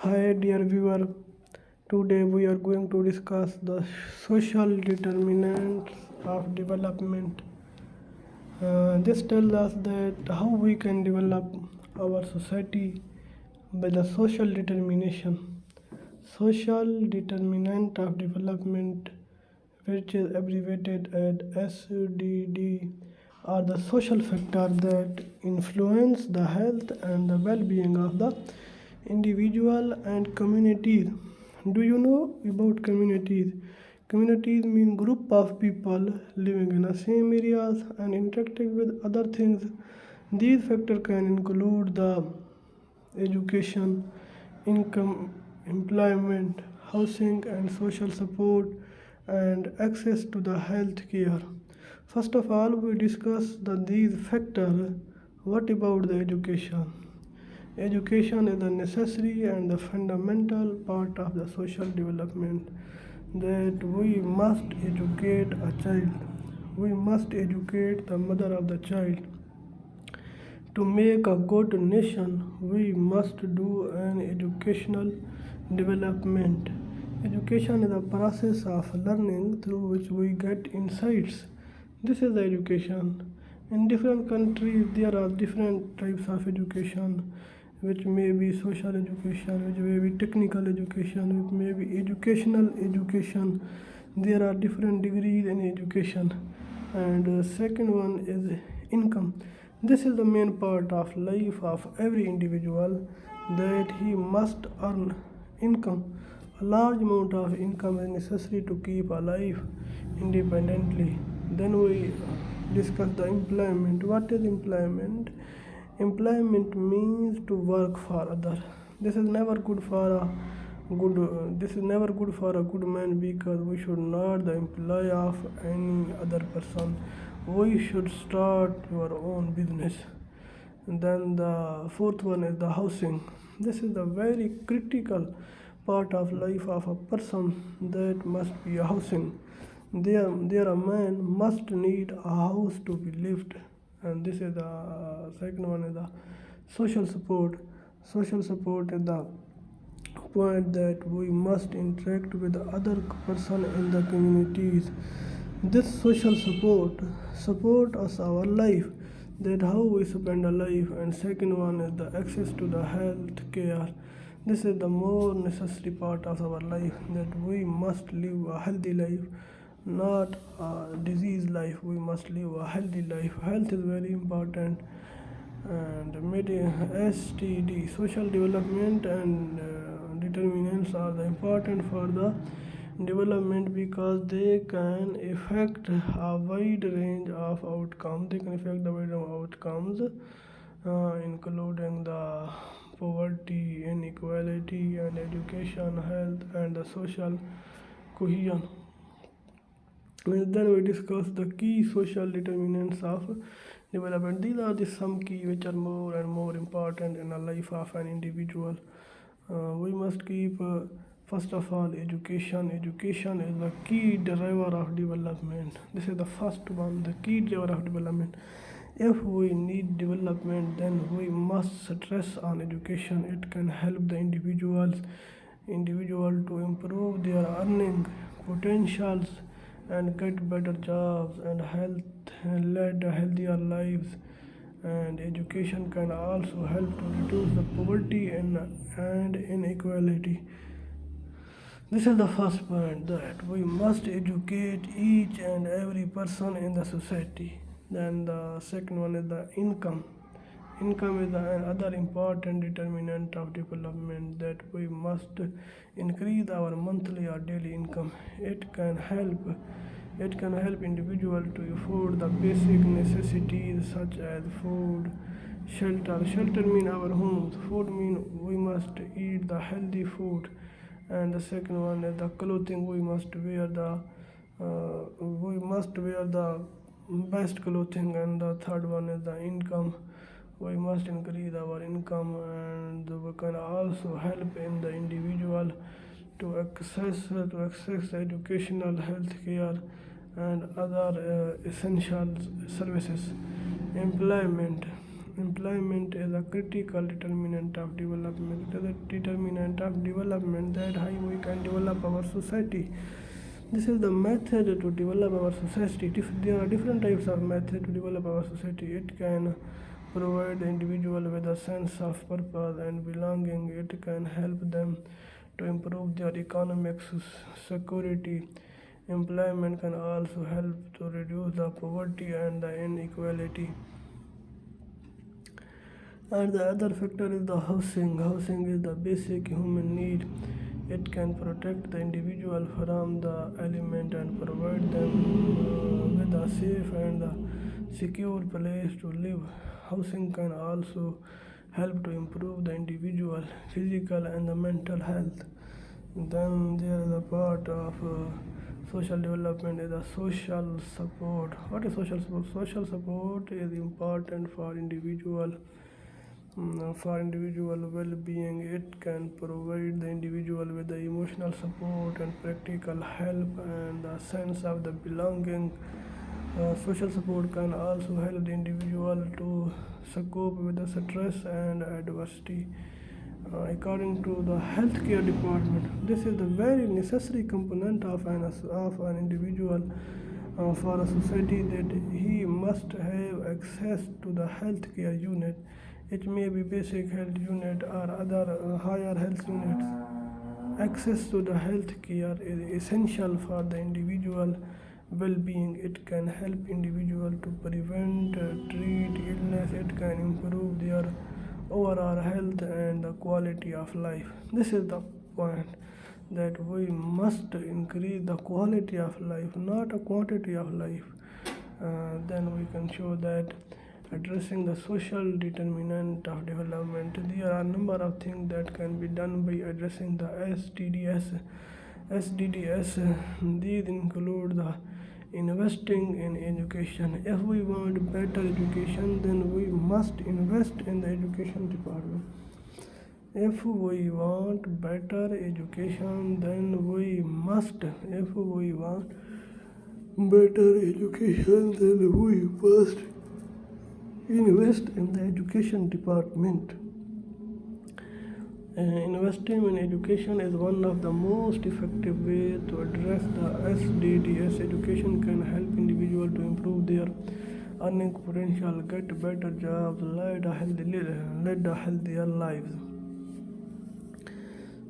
Hi, dear viewer. Today we are going to discuss the social determinants of development. This tells us that how we can develop our society by the social determination. Social determinant of development, which is abbreviated as SDD, are the social factors that influence the health and the well-being of the individual and communities. Do you know about communities? Communities mean group of people living in the same areas and interacting with other things. These factors can include the education, income, employment, housing and social support, and access to the health care. First of all, we discuss these factors. What about the education? Education is a necessary and a fundamental part of the social development that we must educate a child. We must educate the mother of the child. To make a good nation, we must do an educational development. Education is a process of learning through which we get insights. This is the education. In different countries, there are different types of education, which may be social education, which may be technical education, which may be educational education. There are different degrees in education. And the second one is income. This is the main part of life of every individual, that he must earn income. A large amount of income is necessary to keep a life independently. Then we discuss the employment. What is employment? Employment means to work for others. This is never good for a this is never good for a good man, because we should not the employee of any other person. We should start your own business. And then the fourth one is the housing. This is the very critical part of life of a person, that must be a housing. There a man must need a house to be lived. And this is the second one is the social support. Social support is the point that we must interact with the other person in the communities. This social support us our life, that how we spend a life. And second one is the access to the health care. This is the more necessary part of our life, that we must live a healthy life, not a disease life. We must live a healthy life. Health is very important. And STD, social development and determinants are the important for the development, because they can affect a wide range of outcomes. They can affect the wide range of outcomes, including the poverty, inequality, and education, health, and the social cohesion. And then we discuss the key social determinants of development. These are the some key which are more and more important in the life of an individual. We must keep first of all education. Education is the key driver of development. This is the first one, the key driver of development. If we need development, then we must stress on education. It can help the individual to improve their earning potentials and get better jobs and lead healthier lives. And education can also help to reduce the poverty and inequality. This is the first point, that we must educate each and every person in the society. Then the second one is the income. Income is another important determinant of development, that we must increase our monthly or daily income. It can help individual to afford the basic necessities such as food, shelter. Shelter mean our homes. Food mean we must eat the healthy food. And the second one is the clothing. We must wear the best clothing. And the third one is the income. We must increase our income, and we can also help in the individual to access educational, health care, and other essential services. Employment. employment is a critical determinant of development. It is a determinant of development that how we can develop our society. This is the method to develop our society. There are different types of methods to develop our society. It can provide the individual with a sense of purpose and belonging. It can help them to improve their economic security. Employment can also help to reduce the poverty and the inequality. And the other factor is the housing. Housing is the basic human need. It can protect the individual from the element and provide them with a safe and secure place to live. Housing can also help to improve the individual physical and the mental health. Then there is a part of social development is a social support. What is social support? Social support is important for individual well-being. It can provide the individual with the emotional support and practical help and a sense of the belonging. Social support can also help the individual to cope with the stress and adversity. According to the healthcare department, this is the very necessary component of an individual for a society, that he must have access to the healthcare unit. It may be basic health unit or other higher health units. Access to the healthcare is essential for the individual well-being. It can help individual to prevent, treat illness. It can improve their overall health and the quality of life. This is the point, that we must increase the quality of life, not a quantity of life. Then we can show that addressing the social determinant of development, there are a number of things that can be done by addressing the SDGs. These include the investing in education. If we want better education, then we must invest in the education department. If we want better education, then we must. If we want better education, then we must invest in the education department. Investing in education is one of the most effective ways to address the SDGs. Education can help individuals to improve their earning potential, get better jobs, lead a healthier lives.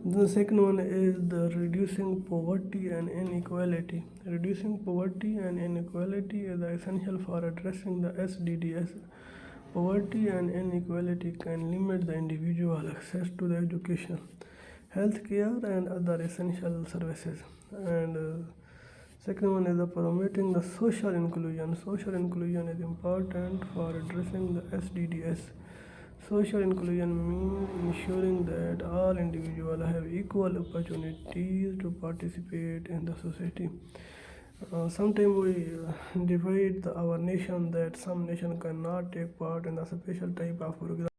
The second one is the reducing poverty and inequality. Reducing poverty and inequality is essential for addressing the SDGs. Poverty and inequality can limit the individual access to the education, healthcare, and other essential services. And second one is the promoting the social inclusion. Social inclusion is important for addressing the SDGs. Social inclusion means ensuring that all individuals have equal opportunities to participate in the society. Sometimes we divide our nation, that some nation cannot take part in a special type of program.